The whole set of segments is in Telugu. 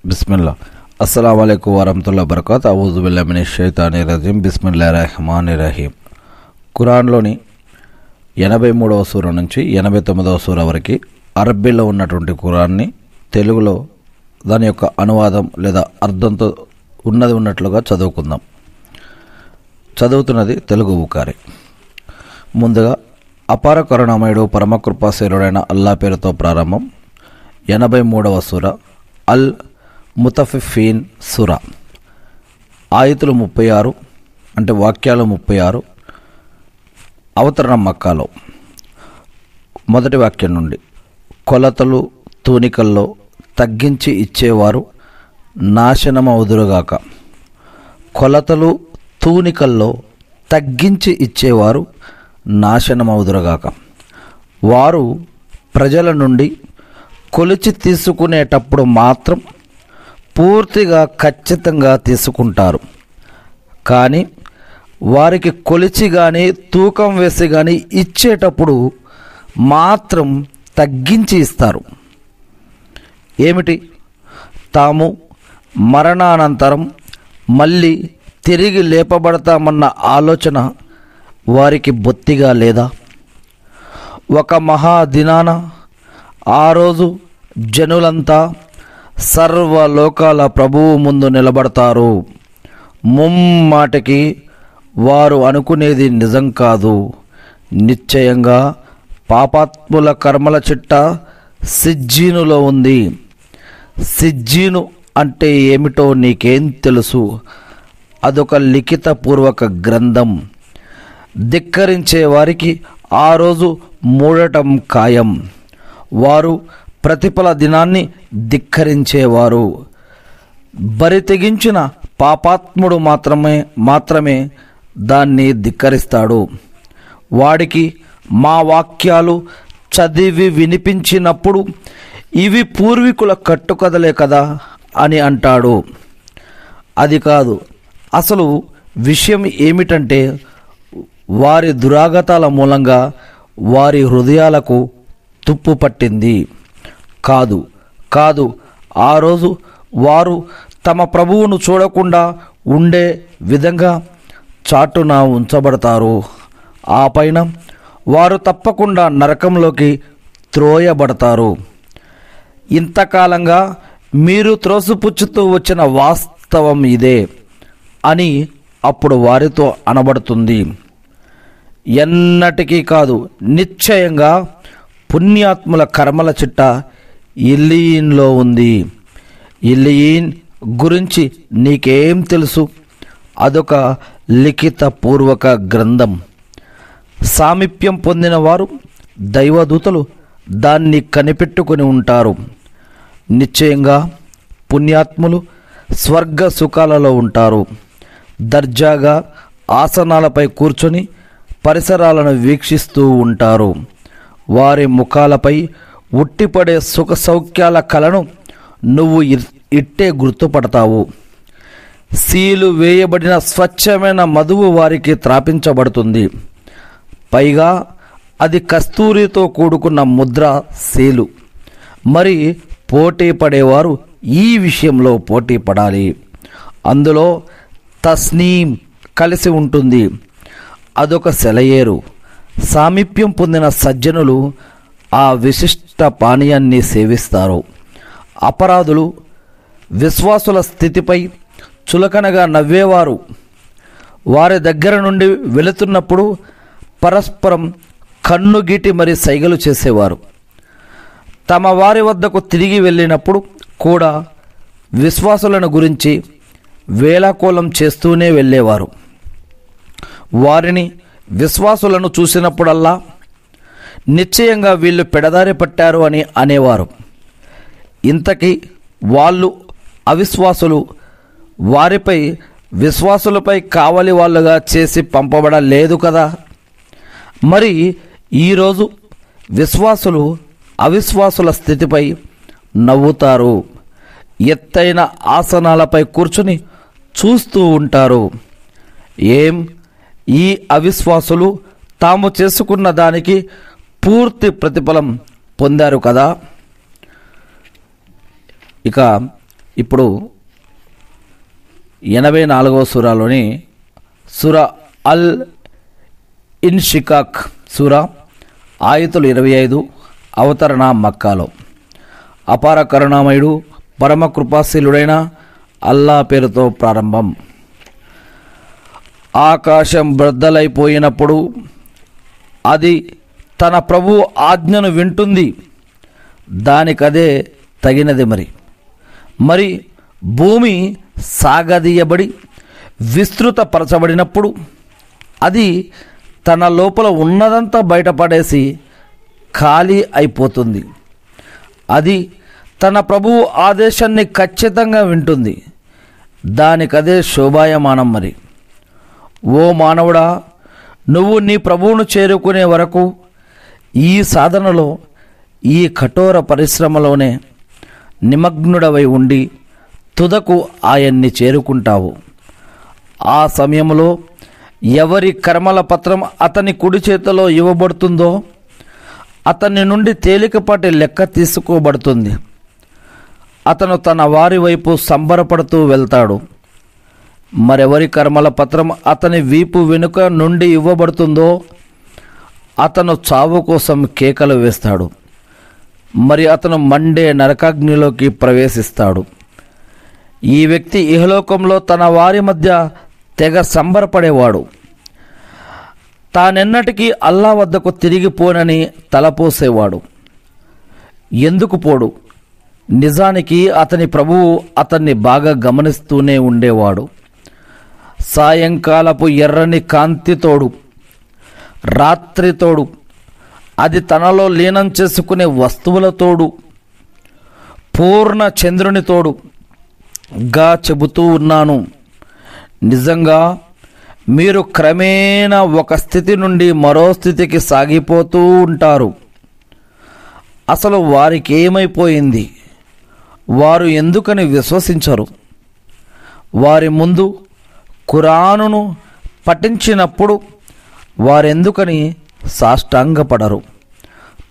బిస్మిల్లా. అస్సలాము అలైకుం వరహ్మతుల్లాహి వబరకాతు. అఊజు బిల్లాహి మినష్ షైతానిర్ రజీం. బిస్మిల్లాహిర్ రహ్మానిర్ రహీం. ఖురాన్లోని 83వ సూర నుంచి 89వ సూర వరకు అరబ్బీలో ఉన్నటువంటి ఖురాన్ని తెలుగులో దాని యొక్క అనువాదం లేదా అర్థంతో ఉన్నట్లుగా చదువుకుందాం. చదువుతున్నది తెలుగు బుఖారి. ముందుగా అపార కరుణామయుడు పరమకృపాశీలుడైన అల్లా పేరుతో ప్రారంభం. 83వ సూర అల్ ముతఫిఫీన్ సూర. ఆయతులు 36 అంటే వాక్యాలు 36. అవతరణం మక్కాలో. మొదటి వాక్యం నుండి కొలతలు తూనికల్లో తగ్గించి ఇచ్చేవారు నాశనమవుదురుగాక. కొలతలు తూనికల్లో తగ్గించి ఇచ్చేవారు నాశనమవుదురుగాక. వారు ప్రజల నుండి కొలిచి తీసుకునేటప్పుడు మాత్రం పూర్తిగా ఖచ్చితంగా తీసుకుంటారు. కానీ వారికి కొలిచి కానీ తూకం వేసి కానీ ఇచ్చేటప్పుడు మాత్రం తగ్గించి ఇస్తారు. ఏమిటి? తాము మరణానంతరం మళ్ళీ తిరిగి లేపబడతామన్న ఆలోచన వారికి బొత్తిగా లేదా? ఒక మహాదినాన ఆ రోజు జనులంతా సర్వలోకాల ప్రభువు ముందు నిలబడతారు. ముమ్మాటికి వారు అనుకునేది నిజం కాదు. నిశ్చయంగా పాపాత్ముల కర్మల చిట్ట సిజ్జీనులో ఉంది. సిజ్జీను అంటే ఏమిటో నీకేం తెలుసు? అదొక లిఖితపూర్వక గ్రంథం. ధిక్కరించే వారికి ఆ రోజు మూడటం ఖాయం. వారు ప్రతిఫల దినాన్ని ధిక్కరించేవారు. బరి తెగించిన పాపాత్ముడు మాత్రమే దాన్ని ధిక్కరిస్తాడు. వాడికి మా వాక్యాలు చదివి వినిపించినప్పుడు ఇవి పూర్వీకుల కట్టుకథలే కదా అని అంటాడు. అది కాదు. అసలు విషయం ఏమిటంటే వారి దురాగతాల మూలంగా వారి హృదయాలకు తుప్పు పట్టింది. కాదు ఆ రోజు వారు తమ ప్రభువును చూడకుండా ఉండే విధంగా చాటున ఉంచబడతారు. ఆ పైన వారు తప్పకుండా నరకంలోకి త్రోయబడతారు. ఇంతకాలంగా మీరు త్రోసిపుచ్చుతూ వచ్చిన వాస్తవం ఇదే అని అప్పుడు వారితో అనబడుతుంది. ఎన్నటికీ కాదు, నిశ్చయంగా పుణ్యాత్ముల కర్మల చిట్ట ఇల్లీన్లో ఉంది. ఇల్లీన్ గురించి నీకేం తెలుసు? అదొక లిఖితపూర్వక గ్రంథం. సామీప్యం పొందిన వారు దైవదూతలు దాన్ని కనిపెట్టుకుని ఉంటారు. నిశ్చయంగా పుణ్యాత్ములు స్వర్గ సుఖాలలో ఉంటారు. దర్జాగా ఆసనాలపై కూర్చొని పరిసరాలను వీక్షిస్తూ ఉంటారు. వారి ముఖాలపై ఉట్టిపడే సుఖ సౌఖ్యాల కలను నువ్వు ఇట్టే గుర్తుపడతావు. సీలు వేయబడిన స్వచ్ఛమైన మధువు వారికి త్రాపించబడుతుంది. పైగా అది కస్తూరితో కూడుకున్న ముద్ర సీలు. మరి పోటీ పడేవారు ఈ విషయంలో పోటీ పడాలి. అందులో తస్నీం కలిసి ఉంటుంది. అదొక సెలయేరు. సామీప్యం పొందిన సజ్జనులు ఆ విశిష్ట పానీయాన్ని సేవిస్తారు. అపరాధులు విశ్వాసుల స్థితిపై చులకనగా నవ్వేవారు వారి దగ్గర నుండి వెళుతున్నప్పుడు పరస్పరం కన్నుగీటి మరి సైగలు చేసేవారు. తమ వారి వద్దకు తిరిగి వెళ్ళినప్పుడు కూడా విశ్వాసులను గురించి వేళాకోళం చేస్తూనే వెళ్ళేవారు. వారిని విశ్వాసులను చూసినప్పుడల్లా నిశ్చయంగా వీళ్ళు పెడదారి పట్టారు అని అనేవారు. ఇంతకీ వాళ్ళు అవిశ్వాసులు వారిపై విశ్వాసులపై కావలి వాళ్ళుగా చేసి పంపబడలేదు కదా. మరి ఈరోజు విశ్వాసులు అవిశ్వాసుల స్థితిపై నవ్వుతారు. ఎత్తైన ఆసనాలపై కూర్చుని చూస్తూ ఉంటారు. ఈ అవిశ్వాసులు తాము చేసుకున్న దానికి పూర్తి ప్రతిఫలం పొందారు కదా. ఇక ఇప్పుడు 84వ సూరాలోని సూరా అల్ ఇన్షికాక్ సూరా ఆయతులు 25 అవతరణ మక్కాలో. అపార కరుణామయుడు పరమ కృపాశీలుడైన అల్లా పేరుతో ప్రారంభం. ఆకాశం బద్దలైపోయినప్పుడు అది తన ప్రభు ఆజ్ఞను వింటుంది, దానికదే తగినది. మరి భూమి సాగదీయబడి విస్తృతపరచబడినప్పుడు అది తన లోపల ఉన్నదంతా బయటపడేసి ఖాళీ అయిపోతుంది. అది తన ప్రభువు ఆదేశాన్ని ఖచ్చితంగా వింటుంది, దానికదే శోభాయమానం. ఓ మానవుడా, నువ్వు నీ ప్రభువును చేరుకునే వరకు ఈ సాధనలో, ఈ కఠోర పరిశ్రమలోనే నిమగ్నుడవై ఉండి తుదకు ఆయన్ని చేరుకుంటావు. ఆ సమయంలో ఎవరి కర్మల పత్రం అతని కుడి చేతిలో ఇవ్వబడుతుందో అతని నుండి తేలికపాటి లెక్క తీసుకోబడుతుంది. అతను తన వారి వైపు సంబరపడుతూ వెళ్తాడు. మరెవరి కర్మల పత్రం అతని వీపు వెనుక నుండి ఇవ్వబడుతుందో అతను చావు కోసం కేకలు వేస్తాడు. మరి అతను మండే నరకాగ్నిలోకి ప్రవేశిస్తాడు. ఈ వ్యక్తి ఇహలోకంలో తన వారి మధ్య తెగ సంబరపడేవాడు. తానెన్నటికీ అల్లా వద్దకు తిరిగిపోనని తలపోసేవాడు. ఎందుకు పోడు? నిజానికి అతని ప్రభువు అతన్ని బాగా గమనిస్తూనే ఉండేవాడు. సాయంకాలపు ఎర్రని కాంతితోడు, రాత్రితోడు, అది తనలో లీనం చేసుకునే వస్తువులతోడు, పూర్ణ చంద్రునితోడు గా చెబుతూ ఉన్నాను. నిజంగా మీరు క్రమేణా ఒక స్థితి నుండి మరో స్థితికి సాగిపోతూ ఉంటారు. అసలు వారికి ఏమైపోయింది? వారు ఎందుకని విశ్వసించరు? వారి ముందు ఖురానును పఠించినప్పుడు వారెందుకని సాష్టాంగపడరు?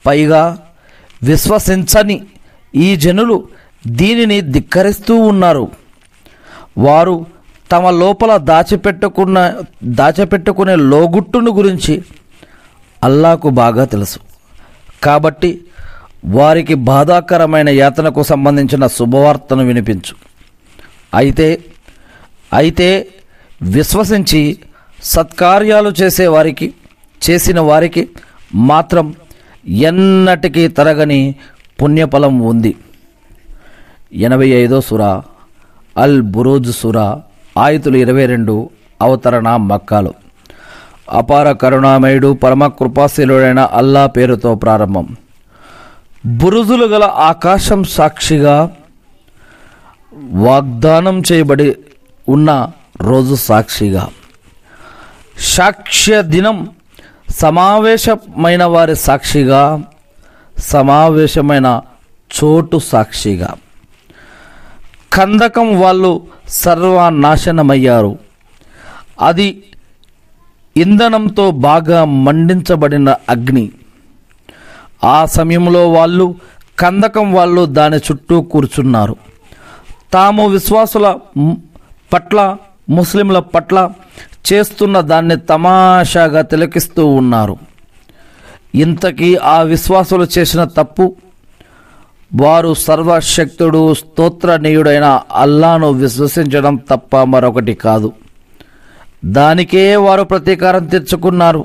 పైగా విశ్వసించని ఈ జనులు దీనిని ధిక్కరిస్తూ ఉన్నారు. వారు తమ లోపల దాచిపెట్టుకునే లోగుట్టును గురించి అల్లాకు బాగా తెలుసు. కాబట్టి వారికి బాధాకరమైన యాతనకు సంబంధించిన శుభవార్తను వినిపించు. అయితే విశ్వసించి సత్కార్యాలు చేసిన వారికి మాత్రం ఎన్నటికీ తరగని పుణ్యఫలం ఉంది. 85వ సూరా అల్ బురూజ్ సూరా ఆయతులు 22 అవతరణ మక్కాలో. అపార కరుణామయుడు పరమ కృపాశీలుడైన అల్లా పేరుతో ప్రారంభం. బురుజులు గల ఆకాశం సాక్షిగా, వాగ్దానం చేయబడి ఉన్న రోజు సాక్షిగా, సాక్ష్య దినం సమావేశమైన వారి సాక్షిగా, సమావేశమైన చోటు సాక్షిగా. కందకం వాళ్ళు సర్వనాశనమయ్యారు. అది ఇంధనంతో బాగా మండించబడిన అగ్ని. ఆ సమయంలో కందకం వాళ్ళు దాని చుట్టూ కూర్చున్నారు. తాము విశ్వాసుల పట్ల, ముస్లింల పట్ల చేస్తున్న దాన్ని తమాషాగా తిలకిస్తూ ఉన్నారు. ఇంతకీ ఆ విశ్వాసులు చేసిన తప్పు, వారు సర్వశక్తుడు స్తోత్రనీయుడైన అల్లాను విశ్వసించడం తప్ప మరొకటి కాదు. దానికే వారు ప్రతీకారం తీర్చుకున్నారు.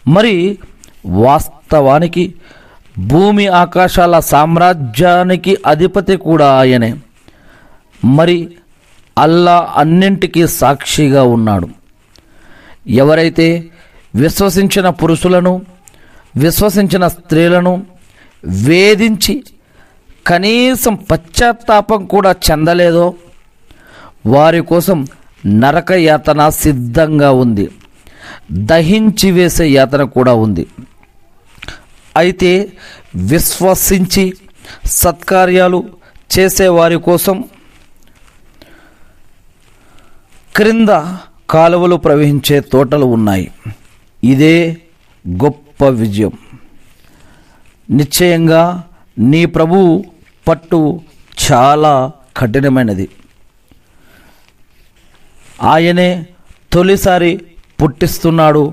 మరి వాస్తవానికి భూమి ఆకాశాల సామ్రాజ్యానికి అధిపతి కూడా ఆయనే. మరి అల్లా అన్నింటికీ సాక్షిగా ఉన్నాడు. ఎవరైతే విశ్వసించిన పురుషులను, విశ్వసించిన స్త్రీలను వేధించి కనీసం పశ్చాత్తాపం కూడా చెందలేదో వారి కోసం నరక యాతన సిద్ధంగా ఉంది. దహించి వేసే యాతన కూడా ఉంది. అయితే విశ్వసించి సత్కార్యాలు చేసేవారి కోసం క్రింద కాలువలు ప్రవహించే తోటలు ఉన్నాయి. ఇదే గొప్ప విజయం. నిశ్చయంగా నీ ప్రభువు పట్టు చాలా కఠినమైనది. ఆయనే తొలిసారి పుట్టిస్తున్నాడు,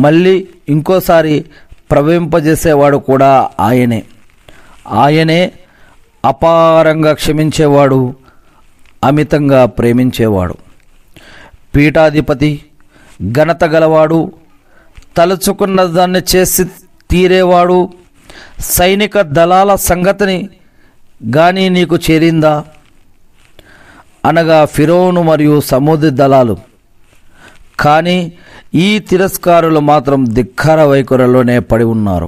మళ్ళీ ఇంకోసారి ప్రవహింపజేసేవాడు కూడా ఆయనే. ఆయనే అపారంగా క్షమించేవాడు, అమితంగా ప్రేమించేవాడు, పీఠాధిపతి, ఘనత గలవాడు, తలుచుకున్న దాన్ని చేసి తీరేవాడు. సైనిక దళాల సంగతిని గాని నీకు చేరిందా? అనగా ఫిరోను మరియు సముద్ర దళాలు. కానీ ఈ తిరస్కారులు మాత్రం ధిక్కార వైఖరిలోనే పడి ఉన్నారు.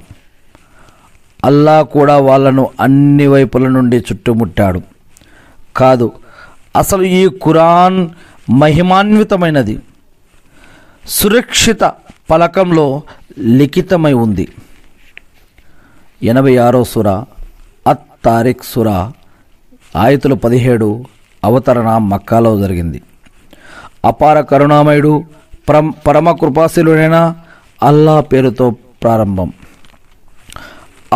అల్లా కూడా వాళ్ళను అన్ని వైపుల నుండి చుట్టుముట్టాడు. కాదు, అసలు ఈ ఖురాన్ మహిమాన్వితమైనది, సురక్షిత పలకంలో లిఖితమై ఉంది. 86వ సూర అత్ తారిక్ సూర ఆయతులు 17. అవతరణ మక్కాలో జరిగింది. అపార కరుణామయుడు పరమ కృపాశీలుడైన అల్లా పేరుతో ప్రారంభం.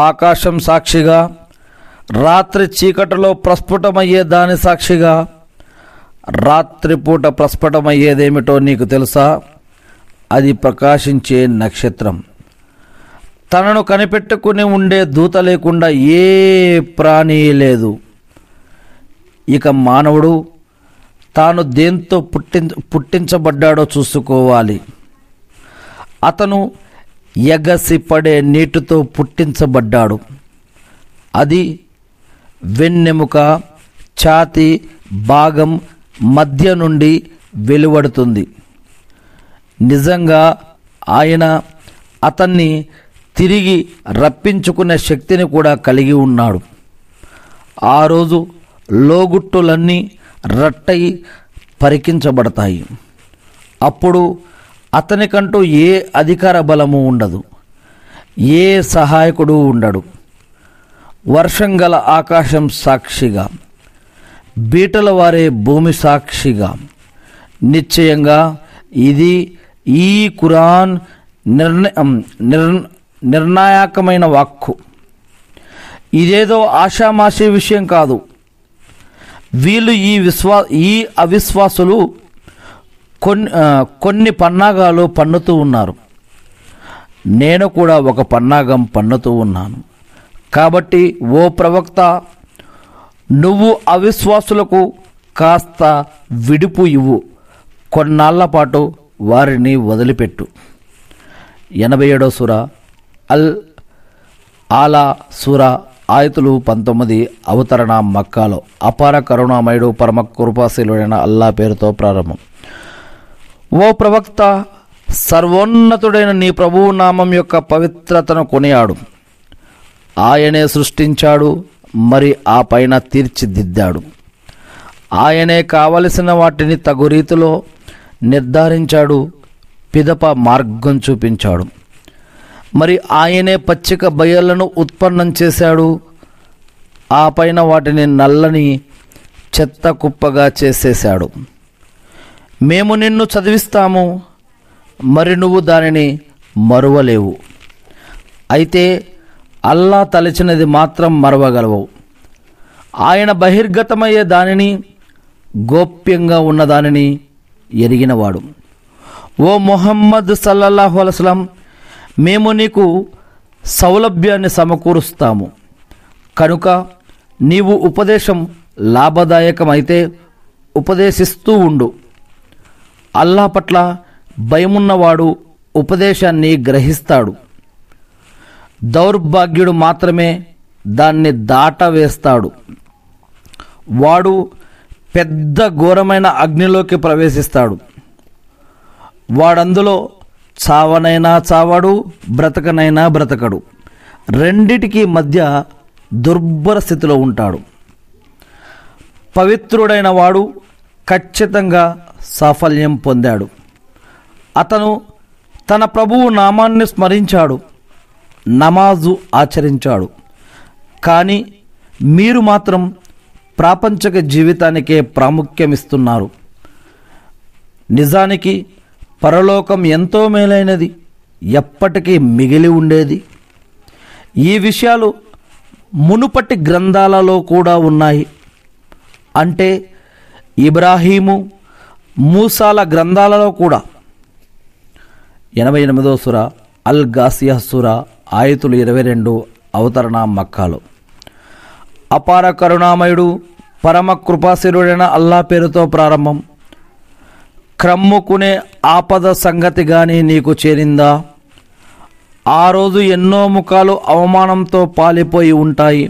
ఆకాశం సాక్షిగా, రాత్రి చీకటిలో ప్రస్ఫుటమయ్యే దాని సాక్షిగా. రాత్రిపూట ప్రస్ఫుటమయ్యేదేమిటో నీకు తెలుసా? అది ప్రకాశించే నక్షత్రం. తనను కనిపెట్టుకుని ఉండే దూత లేకుండా ఏ ప్రాణి లేదు. ఇక మానవుడు తాను దేంతో పుట్టించబడ్డాడో చూసుకోవాలి. అతను ఎగసిపడే నీటితో పుట్టించబడ్డాడు. అది వెన్నెముక ఛాతీ భాగం మధ్య నుండి వెలువడుతుంది. నిజంగా ఆయన అతన్ని తిరిగి రప్పించుకునే శక్తిని కూడా కలిగి ఉన్నాడు. ఆ రోజు లోగుట్టులన్నీ రట్టయి పరికించబడతాయి. అప్పుడు అతనికంటూ ఏ అధికార బలము ఉండదు, ఏ సహాయకుడు ఉండడు. వర్షం గల ఆకాశం సాక్షిగా, బీటల వారే భూమి సాక్షిగా. నిశ్చయంగా ఇది ఈ ఖురాన్ నిర్ణాయకమైన వాక్కు. ఇదేదో ఆషామాషీ విషయం కాదు. వీళ్ళు ఈ అవిశ్వాసులు కొన్ని పన్నాగాలు పన్నుతూ ఉన్నారు. నేను కూడా ఒక పన్నాగం పన్నుతూ ఉన్నాను. కాబట్టి ఓ ప్రవక్త, నువ్వు అవిశ్వాసులకు కాస్త విడుపు ఇవ్వు, కొన్నాళ్ల పాటు వారిని వదిలిపెట్టు. 87వ సూర అల్ ఆలా సూర ఆయతులు 19. అవతరణ మక్కాలో. అపార కరుణామయుడు పరమ కృపాశీలుడైన అల్లా పేరుతో ప్రారంభం. ఓ ప్రవక్త, సర్వోన్నతుడైన నీ ప్రభువు నామం యొక్క పవిత్రతను కొనియాడు. ఆయనే సృష్టించాడు, మరి ఆ పైన తీర్చిదిద్దాడు. ఆయనే కావలసిన వాటిని తగు రీతిలో నిర్ధారించాడు, పిదప మార్గం చూపించాడు. మరి ఆయనే పచ్చిక బయళ్లను ఉత్పన్నం చేశాడు, ఆ పైన వాటిని నల్లని చెత్త కుప్పగా చేసేశాడు. మేము నిన్ను చదివిస్తాము, మరి నువ్వు దానిని మరువలేవు. అయితే అల్లా తలచినది మాత్రం మరవగలవు. ఆయన బహిర్గతమయ్యే దానిని, గోప్యంగా ఉన్నదానిని ఎరిగినవాడు. ఓ ముహమ్మద్ సల్లల్లాహు అలైహి వసల్లం, మేము నీకు సౌలభ్యాన్ని సమకూరుస్తాము కనుక నీవు ఉపదేశం లాభదాయకమైతే ఉపదేశిస్తూ ఉండు. అల్లా పట్ల భయమున్నవాడు ఉపదేశాన్ని గ్రహిస్తాడు. దౌర్భాగ్యుడు మాత్రమే దాన్ని దాటవేస్తాడు. వాడు పెద్ద ఘోరమైన అగ్నిలోకి ప్రవేశిస్తాడు. వాడందులో చావనైనా చావడు, బ్రతకనైనా బ్రతకడు. రెండిటికి మధ్య దుర్భర స్థితిలో ఉంటాడు. పవిత్రుడైన వాడు ఖచ్చితంగా సాఫల్యం పొందాడు. అతను తన ప్రభువు నామాన్ని స్మరించాడు, నమాజు ఆచరించాడు. కానీ మీరు మాత్రం ప్రాపంచిక జీవితానికే ప్రాముఖ్యమిస్తున్నారు. నిజానికి పరలోకం ఎంతో మేలైనది, ఎప్పటికీ మిగిలి ఉండేది. ఈ విషయాలు మునుపటి గ్రంథాలలో కూడా ఉన్నాయి. అంటే ఇబ్రాహీము, మూసాల గ్రంథాలలో కూడా 88వ సూర అల్ గాసియా సూర ఆయతులు 22 అవతరణ మక్కాలో. అపార కరుణామయుడు పరమ కృపాశీరుడైన అల్లా పేరుతో ప్రారంభం. క్రమ్ముకునే ఆపద సంగతి గాని నీకు చేరిందా? ఆ రోజు ఎన్నో ముఖాలు అవమానంతో పాలిపోయి ఉంటాయి,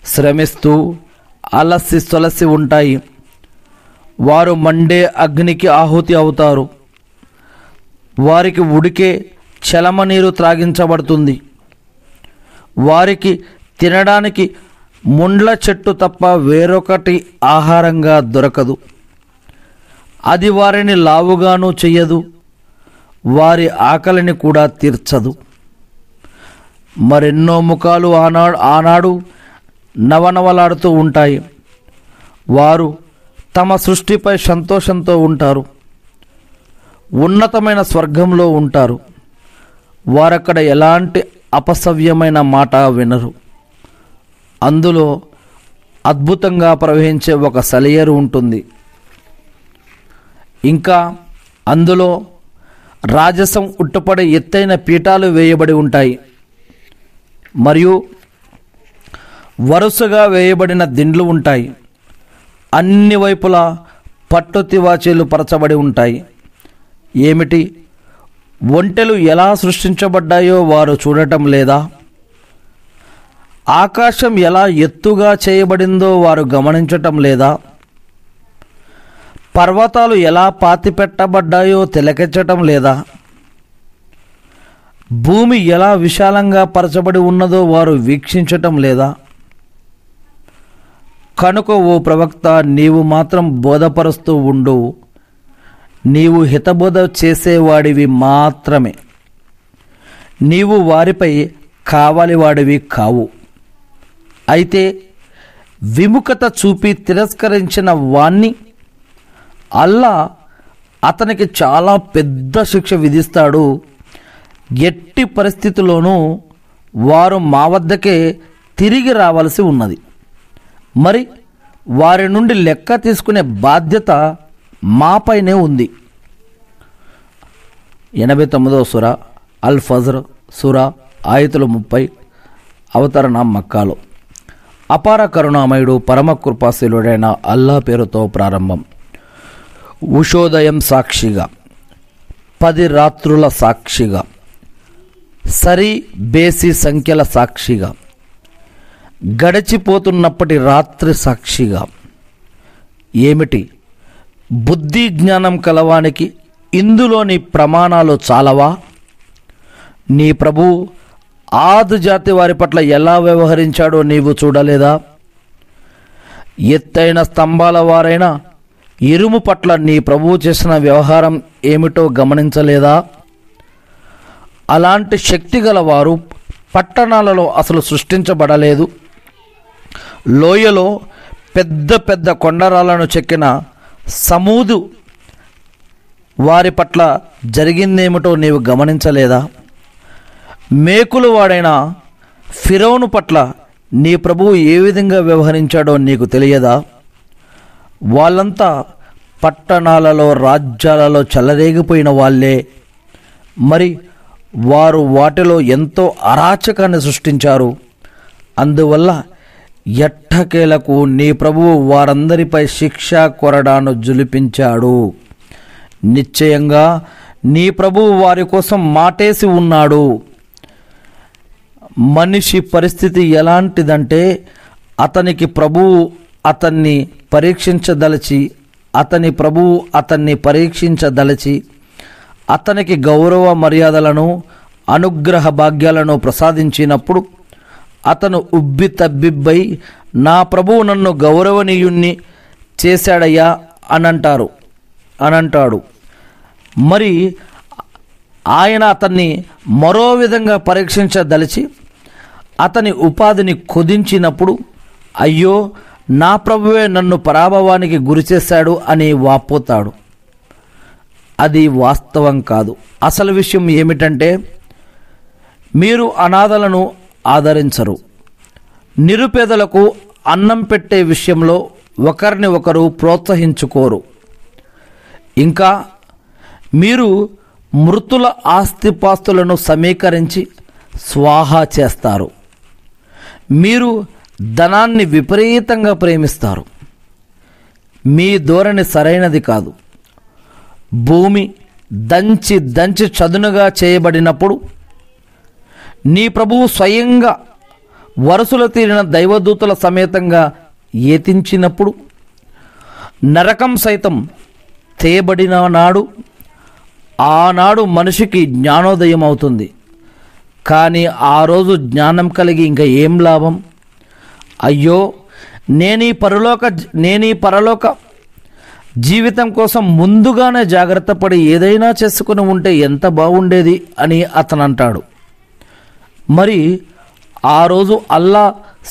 శ్రమిస్తూ అలసి సొలసి ఉంటాయి. వారు మండే అగ్నికి ఆహుతి అవుతారు. వారికి ఉడికే చలమనీరు త్రాగించబడుతుంది. వారికి తినడానికి ముండ్ల చెట్టు తప్ప వేరొకటి ఆహారంగా దొరకదు. అది వారిని లావుగాను చెయ్యదు, వారి ఆకలిని కూడా తీర్చదు. మరెన్నో ముఖాలు ఆనాడు నవనవలాడుతూ ఉంటాయి. వారు తమ సృష్టిపై సంతోషంతో ఉంటారు, ఉన్నతమైన స్వర్గంలో ఉంటారు. వారక్కడ ఎలాంటి అపసవ్యమైన మాట వినరు. అందులో అద్భుతంగా ప్రవహించే ఒక సెలయేరు ఉంటుంది. ఇంకా అందులో రాజసం ఉట్టుపడే ఎత్తైన పీఠాలు వేయబడి ఉంటాయి. మరియు వరుసగా వేయబడిన దిండ్లు ఉంటాయి. అన్ని వైపులా పట్టు తివాచీలు పరచబడి ఉంటాయి. ఏమిటి, ఒంటెలు ఎలా సృష్టించబడ్డాయో వారు చూడటం లేదా? ఆకాశం ఎలా ఎత్తుగా చేయబడిందో వారు గమనించటం లేదా? పర్వతాలు ఎలా పాతిపెట్టబడ్డాయో తిలకించటం లేదా? భూమి ఎలా విశాలంగా పరచబడి ఉన్నదో వారు వీక్షించటం లేదా? కనుక ఓ ప్రవక్త, నీవు మాత్రం బోధపరుస్తూ ఉండు. నీవు హితబోధ చేసేవాడివి మాత్రమే. నీవు వారిపై కావలివాడివి కావు. అయితే విముఖత చూపి తిరస్కరించిన వాణ్ణి అల్లా అతనికి చాలా పెద్ద శిక్ష విధిస్తాడు. ఎట్టి పరిస్థితుల్లోనూ వారు మా వద్దకే తిరిగి రావాల్సి ఉన్నది. మరి వారి నుండి లెక్క తీసుకునే బాధ్యత మాపైనే ఉంది. 89వ సూర అల్ ఫజ్ర్ సూర ఆయతులు 30 అవతరణ మక్కాలో. అపార కరుణామయుడు పరమ కృపాశీలుడైన అల్లా పేరుతో ప్రారంభం. ఉషోదయం సాక్షిగా, 10 రాత్రుల సాక్షిగా, సరి బేసి సంఖ్యల సాక్షిగా, గడిచిపోతున్నప్పటి రాత్రి సాక్షిగా. ఏమిటి, బుద్ధి జ్ఞానం కలవానికి ఇందులోని ప్రమాణాలు చాలవా? నీ ప్రభు ఆదు జాతి వారి పట్ల ఎలా వ్యవహరించాడో నీవు చూడలేదా? ఎత్తైన స్తంభాల వారైన ఇరుము పట్ల నీ ప్రభువు చేసిన వ్యవహారం ఏమిటో గమనించలేదా? అలాంటి శక్తి గల వారు పట్టణాలలో అసలు సృష్టించబడలేదు. లోయలో పెద్ద పెద్ద కొండరాలను చెక్కిన సమూదు వారి పట్ల జరిగిందేమిటో నీవు గమనించలేదా? మేకులు వాడైన ఫిరౌను పట్ల నీ ప్రభువు ఏ విధంగా వ్యవహరించాడో నీకు తెలియదా? వాళ్ళంతా పట్టణాలలో రాజ్యాలలో చెలరేగిపోయిన వాళ్ళే. మరి వారు వాటిలో ఎంతో అరాచకాన్ని సృష్టించారు. అందువల్ల ఎట్టకేలకు నీ ప్రభువు వారందరిపై శిక్షా కొరడాను జులిపించాడు. నిశ్చయంగా నీ ప్రభువు వారి కోసం మాటేసి ఉన్నాడు. మనిషి పరిస్థితి ఎలాంటిదంటే, అతనికి ప్రభువు అతన్ని పరీక్షించదలచి అతనికి గౌరవ మర్యాదలను అనుగ్రహ భాగ్యాలను ప్రసాదించినప్పుడు అతను ఉబ్బి తబ్బిబ్బై నా ప్రభువు నన్ను గౌరవనీయుణ్ణి చేశాడయ్యా అనంటాడు. మరి ఆయన అతన్ని మరో విధంగా పరీక్షించదలిచి అతని ఉపాధిని కుదించినప్పుడు అయ్యో నా ప్రభువే నన్ను పరాభవానికి గురిచేశాడు అని వాపోతాడు. అది వాస్తవం కాదు. అసలు విషయం ఏమిటంటే, మీరు అనాథలను ఆదరించరు, నిరుపేదలకు అన్నం పెట్టే విషయంలో ఒకరిని ఒకరు ప్రోత్సహించుకోరు. ఇంకా మీరు మృతుల ఆస్తిపాస్తులను సమీకరించి స్వాహా చేస్తారు. మీరు ధనాన్ని విపరీతంగా ప్రేమిస్తారు. మీ ధోరణి సరైనది కాదు. భూమి దంచి దంచి చదునుగా చేయబడినప్పుడు నీ ప్రభువు స్వయంగా వరుసలు తీరిన దైవదూతల సమేతంగా ఏతించినప్పుడు నరకం సైతం తేబడిన నాడు ఆనాడు మనిషికి జ్ఞానోదయం అవుతుంది. కానీ ఆ రోజు జ్ఞానం కలిగి ఇంకా ఏం లాభం? అయ్యో, నేనీ పరలోక జీవితం కోసం ముందుగానే జాగ్రత్త పడి ఏదైనా చేసుకుని ఉంటే ఎంత బాగుండేది అని అతను అంటాడు. మరి ఆ రోజు అల్లా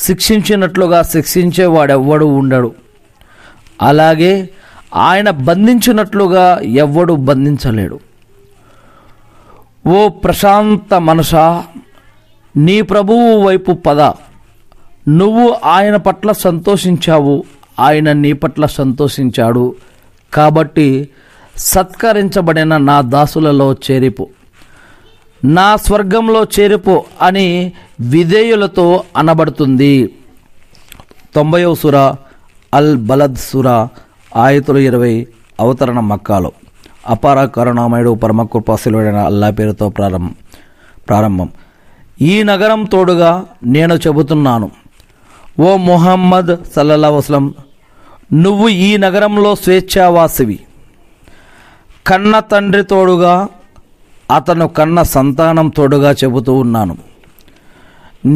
శిక్షించినట్లుగా శిక్షించేవాడెవ్వడు ఉండడు. అలాగే ఆయన బంధించినట్లుగా ఎవ్వడు బంధించలేడు. ఓ ప్రశాంత మనసా, నీ ప్రభువు వైపు పద. నువ్వు ఆయన పట్ల సంతోషించావు, ఆయన నీ పట్ల సంతోషించాడు. కాబట్టి సత్కరించబడిన నా దాసులలో చేరిపో, నా స్వర్గంలో చేరిపో అని విధేయులతో అనబడుతుంది. 90వ సూర అల్ బలద్ సూర ఆయతులు 20 అవతరణ మక్కాలో. అపార కరుణామయుడు పరమకృపాశీలుడైన అల్లా పేరుతో ప్రారంభం. ఈ నగరం తోడుగా నేను చెబుతున్నాను, ఓ ముహమ్మద్ సల్లల్లాహు అలైహి వసల్లం, నువ్వు ఈ నగరంలో స్వేచ్ఛావాసివి. కన్న తండ్రి తోడుగా, అతను కన్న సంతానం తోడుగా చెబుతూ ఉన్నాను.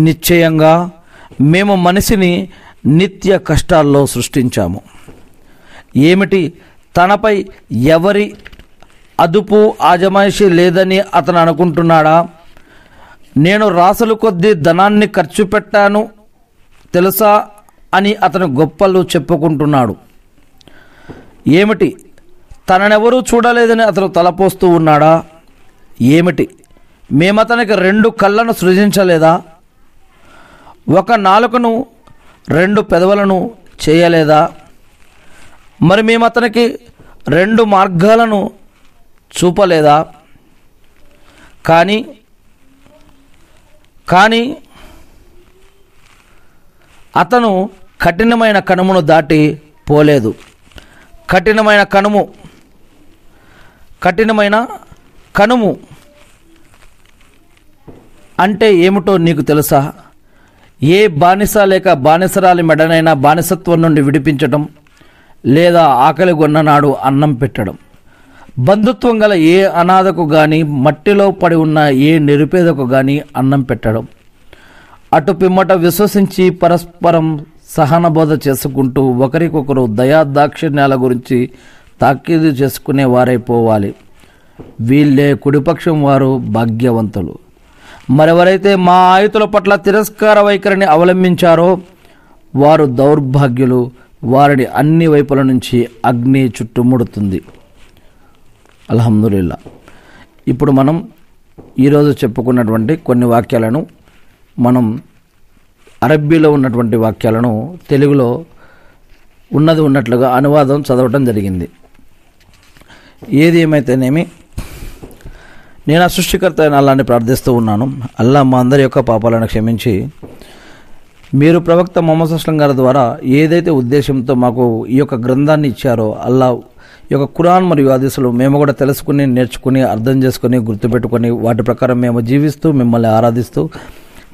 నిశ్చయంగా మేము మనిషిని నిత్య కష్టాల్లో సృష్టించాము. ఏమిటి, తనపై ఎవరి అదుపు ఆజమాయిషీ లేదని అతను అనుకుంటున్నాడా? నేను రాసుల కొద్దీ ధనాన్ని ఖర్చు పెట్టాను తెలుసా అని అతను గొప్పలు చెప్పుకుంటున్నాడు. ఏమిటి, తననెవరూ చూడలేదని అతను తలపోస్తూ ఉన్నాడా? ఏమిటి, మేమతనికి 2 కళ్ళను సృజించలేదా? ఒక నాలుకను 2 పెదవులను చేయలేదా? మరి మేమతనికి 2 మార్గాలను చూపలేదా? కానీ అతను కఠినమైన కనుమును దాటి పోలేదు. కఠినమైన కనుము అంటే ఏమిటో నీకు తెలుసా? ఏ బానిస లేక బానిసరాలి మెడనైనా బానిసత్వం నుండి విడిపించడం, లేదా ఆకలి గొన్ననాడు అన్నం పెట్టడం, బంధుత్వం గల ఏ అనాథకు కానీ, మట్టిలో పడి ఉన్న ఏ నిరుపేదకు కానీ అన్నం పెట్టడం, అటు పిమ్మట విశ్వసించి పరస్పరం సహనబోధ చేసుకుంటూ ఒకరికొకరు దయాదాక్షిణ్యాల గురించి తాకీదు చేసుకునే వారైపోవాలి. వీళ్ళే కుడిపక్షం వారు భాగ్యవంతులు. మరెవరైతే మా ఆయుతుల పట్ల తిరస్కార వైఖరిని అవలంబించారో వారు దౌర్భాగ్యులు. వారిని అన్ని వైపుల నుంచి అగ్ని చుట్టుముడుతుంది. అల్హమ్దులిల్లా. ఇప్పుడు మనం ఈరోజు చెప్పుకున్నటువంటి కొన్ని వాక్యాలను మనం అరబ్బీలో ఉన్నటువంటి వాక్యాలను తెలుగులో ఉన్నట్లుగా అనువాదం చదవటం జరిగింది. ఏది ఏమైతేనేమి, నేను ఆ సృష్టికర్త అయిన అల్లాని ప్రార్థిస్తూ ఉన్నాను. అల్లా మా అందరి యొక్క పాపాలను క్షమించి, మీరు ప్రవక్త ముహమ్మద్ అస్లం గారి ద్వారా ఏదైతే ఉద్దేశంతో మాకు ఈ యొక్క గ్రంథాన్ని ఇచ్చారో, అల్లా ఈ యొక్క ఖురాన్ మరియు హదీసులు మేము కూడా తెలుసుకుని, నేర్చుకుని, అర్థం చేసుకుని, గుర్తుపెట్టుకొని వాటి ప్రకారం మేము జీవిస్తూ మిమ్మల్ని ఆరాధిస్తూ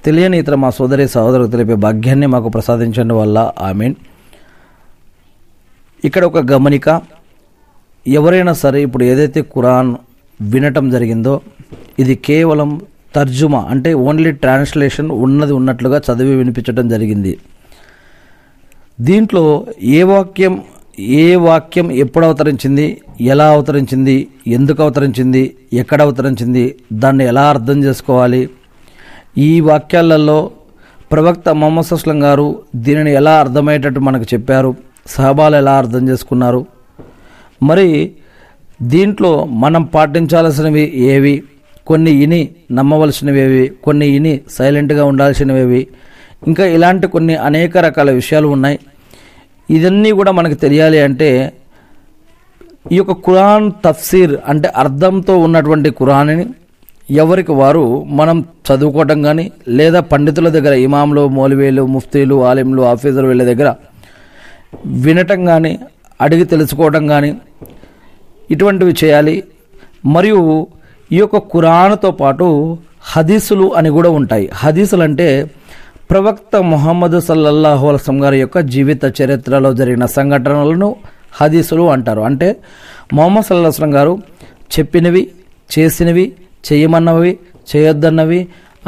తెలియని ఇతర మా సోదరులకు తెలిపే భాగ్యాన్ని మాకు ప్రసాదించండి వల్ల ఆమీన్. ఇక్కడ ఒక గమనిక, ఎవరైనా సరే ఇప్పుడు ఏదైతే ఖురాన్ వినటం జరిగిందో ఇది కేవలం తర్జుమా, అంటే ఓన్లీ ట్రాన్స్లేషన్, ఉన్నట్లుగా చదివి వినిపించడం జరిగింది. దీంట్లో ఏ వాక్యం ఎప్పుడు అవతరించింది, ఎలా అవతరించింది, ఎందుకు అవతరించింది, ఎక్కడ అవతరించింది, దాన్ని ఎలా అర్థం చేసుకోవాలి, ఈ వాక్యాలలో ప్రవక్త ముహమ్మద్ అస్లం గారు దీనిని ఎలా అర్థమయ్యేటట్టు మనకు చెప్పారు, సహబాలు ఎలా అర్థం చేసుకున్నారు, మరి దీంట్లో మనం పాటించాల్సినవి ఏవి, కొన్ని ఇని నమ్మవలసినవి, కొన్ని ఇని సైలెంట్గా ఉండాల్సినవి, ఇంకా ఇలాంటి కొన్ని అనేక రకాల విషయాలు ఉన్నాయి. ఇవన్నీ కూడా మనకు తెలియాలి అంటే ఈ యొక్క ఖురాన్ తఫ్సీర్ అంటే అర్థంతో ఉన్నటువంటి ఖురాన్ని ఎవరికి వారు మనం చదువుకోవటం కానీ లేదా పండితుల దగ్గర ఇమాంలు, మౌలవీలు, ముఫ్తీలు, ఆలింలు, ఆఫీజర్లు వీళ్ళ దగ్గర వినటం కానీ అడిగి తెలుసుకోవడం కానీ ఇటువంటివి చేయాలి. మరియు ఈ యొక్క ఖురాన్తో పాటు హదీసులు అని కూడా ఉంటాయి. హదీసులు అంటే ప్రవక్త ముహమ్మద్ సల్లల్లాహు అలైహి వసల్లం గారి యొక్క జీవిత చరిత్రలో జరిగిన సంఘటనలను హదీసులు అంటారు. అంటే ముహమ్మద్ సల్లల్లాహు అలైహి వసల్లం గారు చెప్పినవి, చేసినవి, చేయమన్నవి, చేయొద్దన్నవి,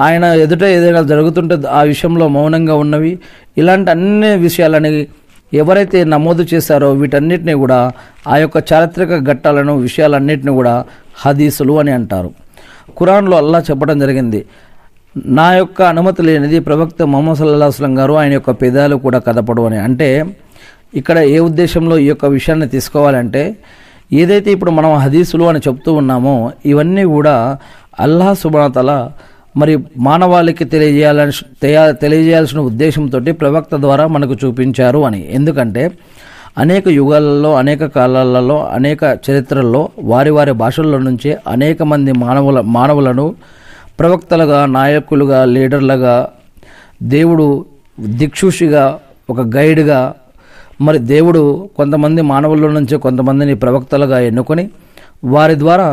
ఆయన ఎదుట ఏదైనా జరుగుతుంటే ఆ విషయంలో మౌనంగా ఉన్నవి, ఇలాంటి అన్ని విషయాలని ఎవరైతే నమోదు చేశారో వీటన్నిటిని కూడా ఆ యొక్క చారిత్రక ఘట్టాలను విషయాలన్నింటినీ కూడా హదీసులు అని అంటారు. ఖురాన్లో అల్లాహ్ చెప్పడం జరిగింది, నా యొక్క అనుమతి లేనిది ప్రవక్త ముహమ్మద్ సల్లల్లాహు అలైహి వసల్లం గారు ఆయన యొక్క పెదాలు కూడా కదపడు అని. అంటే ఇక్కడ ఏ ఉద్దేశంలో ఈ యొక్క విషయాన్ని తీసుకోవాలంటే ఏదైతే ఇప్పుడు మనం హదీసులు అని చెప్తూ ఉన్నామో ఇవన్నీ కూడా అల్లాహ్ సుబ్హానహు వ తఆలా మరి మానవాళికి తెలియజేయాల్సిన ఉద్దేశంతో ప్రవక్త ద్వారా మనకు చూపించారు అని. ఎందుకంటే అనేక యుగాలలో, అనేక కాలాలలో, అనేక చరిత్రల్లో వారి వారి భాషల్లో నుంచే అనేక మంది మానవులను ప్రవక్తలుగా, నాయకులుగా, లీడర్లుగా, దేవుడు దిక్సూచిగా, ఒక గైడ్గా, మరి దేవుడు కొంతమంది మానవుల నుంచి కొంతమందిని ప్రవక్తలుగా ఎన్నుకొని వారి ద్వారా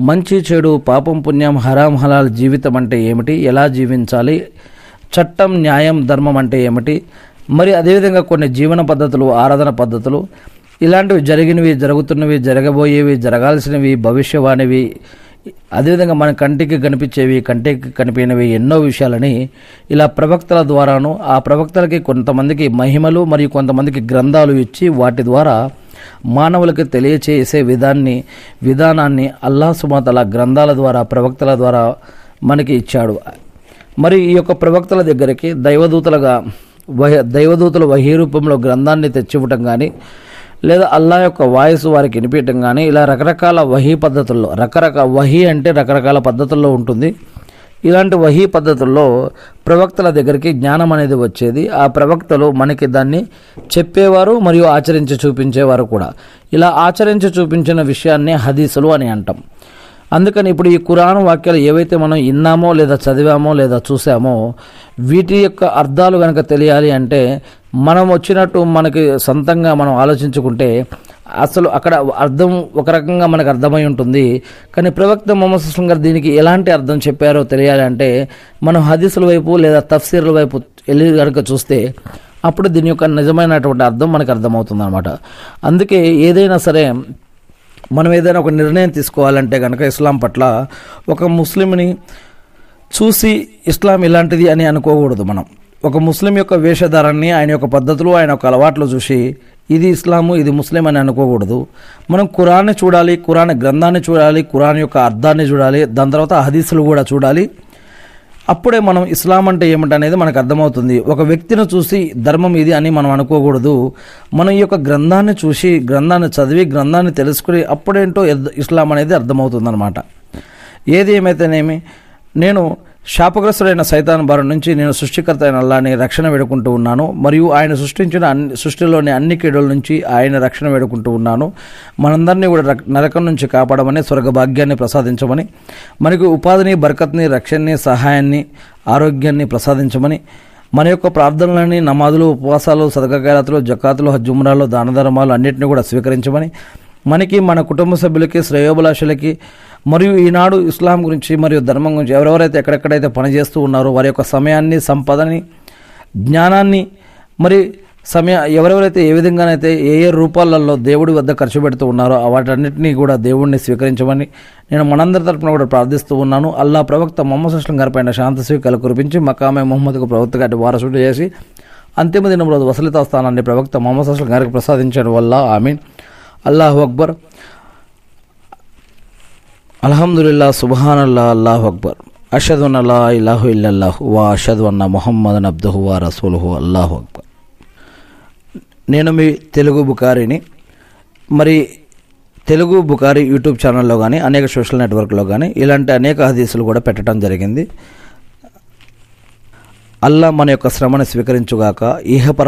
మంచి చెడు, పాపం పుణ్యం, హరాం హలాల్ జీవితం అంటే ఏమిటి, ఎలా జీవించాలి, చట్టం న్యాయం ధర్మం అంటే ఏమిటి, మరి అదేవిధంగా కొన్ని జీవన పద్ధతులు, ఆరాధన పద్ధతులు, ఇలాంటివి జరిగినవి, జరుగుతున్నవి, జరగబోయేవి, జరగాల్సినవి, భవిష్యవాణివి, అదేవిధంగా మన కంటికి కనిపించేవి, కంటికి కనిపించినవి ఎన్నో విషయాలని ఇలా ప్రవక్తల ద్వారాను ఆ ప్రవక్తలకి కొంతమందికి మహిమలు మరియు కొంతమందికి గ్రంథాలు ఇచ్చి వాటి ద్వారా మానవులకు తెలియచేసే విధానాన్ని అల్లాహ్ సుబ్హానహు వ తఆలా గ్రంథాల ద్వారా, ప్రవక్తల ద్వారా మనకి ఇచ్చాడు. మరి ఈ యొక్క ప్రవక్తల దగ్గరికి దైవదూతలు వహీ రూపంలో గ్రంథాన్ని తెచ్చివ్వటం కానీ లేదా అల్లాహ్ యొక్క వాయిస్ వారికి వినిపించడం కానీ ఇలా రకరకాల వహీ పద్ధతుల్లో, వహీ అంటే రకరకాల పద్ధతుల్లో ఉంటుంది. ఇలాంటి వహీ పద్ధతుల్లో ప్రవక్తల దగ్గరికి జ్ఞానం అనేది వచ్చేది. ఆ ప్రవక్తలు మనకి దాన్ని చెప్పేవారు మరియు ఆచరించి చూపించేవారు కూడా. ఇలా ఆచరించి చూపించిన విషయాన్ని హదీసులు అని అంటాం. అందుకని ఇప్పుడు ఈ ఖురాన్ వాక్యాలు ఏవైతే మనం విన్నామో లేదా చదివామో లేదా చూసామో వీటి యొక్క అర్థాలు కనుక తెలియాలి అంటే మనం వచ్చినట్టు మనకి సొంతంగా మనం ఆలోచించుకుంటే అసలు అక్కడ అర్థం ఒక రకంగా మనకు అర్థమై ఉంటుంది. కానీ ప్రవక్త ముహమ్మద్ సల్లల్లాహు అలైహి వసల్లం గారు దీనికి ఎలాంటి అర్థం చెప్పారో తెలియాలి అంటే మనం హదీసుల వైపు లేదా తఫ్సీర్ల వైపు వెళ్ళి కనుక చూస్తే అప్పుడు దీని యొక్క నిజమైనటువంటి అర్థం మనకు అర్థమవుతుంది అన్నమాట. అందుకే ఏదైనా సరే మనం ఏదైనా ఒక నిర్ణయం తీసుకోవాలంటే కనుక ఇస్లాం పట్ల ఒక ముస్లింని చూసి ఇస్లాం ఇలాంటిది అని అనుకోకూడదు. మనం ఒక ముస్లిం యొక్క వేషధారాన్ని, ఆయన యొక్క పద్ధతులు, ఆయన యొక్క అలవాట్లు చూసి ఇది ఇస్లాము, ఇది ముస్లిం అని అనుకోకూడదు. మనం ఖురాన్ని చూడాలి, ఖురాన్ గ్రంథాన్ని చూడాలి, ఖురాన్ యొక్క అర్థాన్ని చూడాలి, దాని తర్వాత హదీసులు కూడా చూడాలి. అప్పుడే మనం ఇస్లాం అంటే ఏమిటనేది మనకు అర్థమవుతుంది. ఒక వ్యక్తిని చూసి ధర్మం ఇది అని మనం అనుకోకూడదు. మనం ఈ యొక్క గ్రంథాన్ని చూసి, గ్రంథాన్ని చదివి, గ్రంథాన్ని తెలుసుకుని అప్పుడేంటో ఇస్లాం అనేది అర్థమవుతుంది అన్నమాట. ఏది ఏమైతేనేమి నేను శాపగ్రస్తుడైన సైతాన్ బారి నుంచి నేను సృష్టికర్త అయిన అల్లాహ్ని రక్షణ వేడుకుంటూ ఉన్నాను. మరియు ఆయన సృష్టించిన సృష్టిలోని అన్ని కీడుల నుంచి ఆయన రక్షణ వేడుకుంటూ ఉన్నాను. మనందరినీ కూడా నరకం నుంచి కాపాడమని, స్వర్గభాగ్యాన్ని ప్రసాదించమని, మనకు ఉపాధిని, బర్కత్ని, రక్షణని, సహాయాన్ని, ఆరోగ్యాన్ని ప్రసాదించమని, మన యొక్క ప్రార్థనలని, నమాజులు, ఉపవాసాలు, సదకాతులు, జకాతులు, హజ్, ఉమ్రాలు, దాన ధర్మాలు అన్నింటినీ కూడా స్వీకరించమని, మనకి, మన కుటుంబ సభ్యులకి, శ్రేయోభిలాషులకి మరియు ఈనాడు ఇస్లాం గురించి మరియు ధర్మం గురించి ఎవరెవరైతే ఎక్కడెక్కడైతే పనిచేస్తూ ఉన్నారో వారి యొక్క సమయాన్ని, సంపదని, జ్ఞానాన్ని మరి ఎవరెవరైతే ఏ విధంగానైతే ఏ రూపాలలో దేవుడి వద్ద ఖర్చు పెడుతూ ఉన్నారో వాటన్నిటినీ కూడా దేవుడిని స్వీకరించమని నేను మనందరి తరపున కూడా ప్రార్థిస్తూ ఉన్నాను. అల్లాహ్ ప్రవక్త ముహమ్మద్ సల్లల్లాహు అలైహి వసల్లం గారిపైన శాంతి స్వీకారాలు కురిపించి మకామే ముహమ్మద్కు ప్రవక్త గారి వారసుడు చేసి అంతిమ దినం రోజు వసలితా స్థానాన్ని ప్రవక్త ముహమ్మద్ సల్లల్లాహు అలైహి వసల్లం గారికి ప్రసాదించడం వల్ల ఆమీన్. అల్లాహు అక్బర్. అల్హమ్దులిల్లాహ్, సుబ్హానల్లాహ్, అల్లాహు అక్బర్. అషహదు అన్న లా ఇలాహు ఇల్లల్లాహు వ అషహదు అన్న ముహమ్మదన్ అబ్దుహు వ రసూలుహు. అల్లాహు అక్బర్. నేను మీ తెలుగు బుఖారీని. మరి తెలుగు బుఖారీ యూట్యూబ్ ఛానల్లో కానీ అనేక సోషల్ నెట్వర్క్లో కానీ ఇలాంటి అనేక హదీసులు కూడా పెట్టడం జరిగింది. అల్లాహ్ మన యొక్క శ్రమను స్వీకరించుగాక. ఇహపర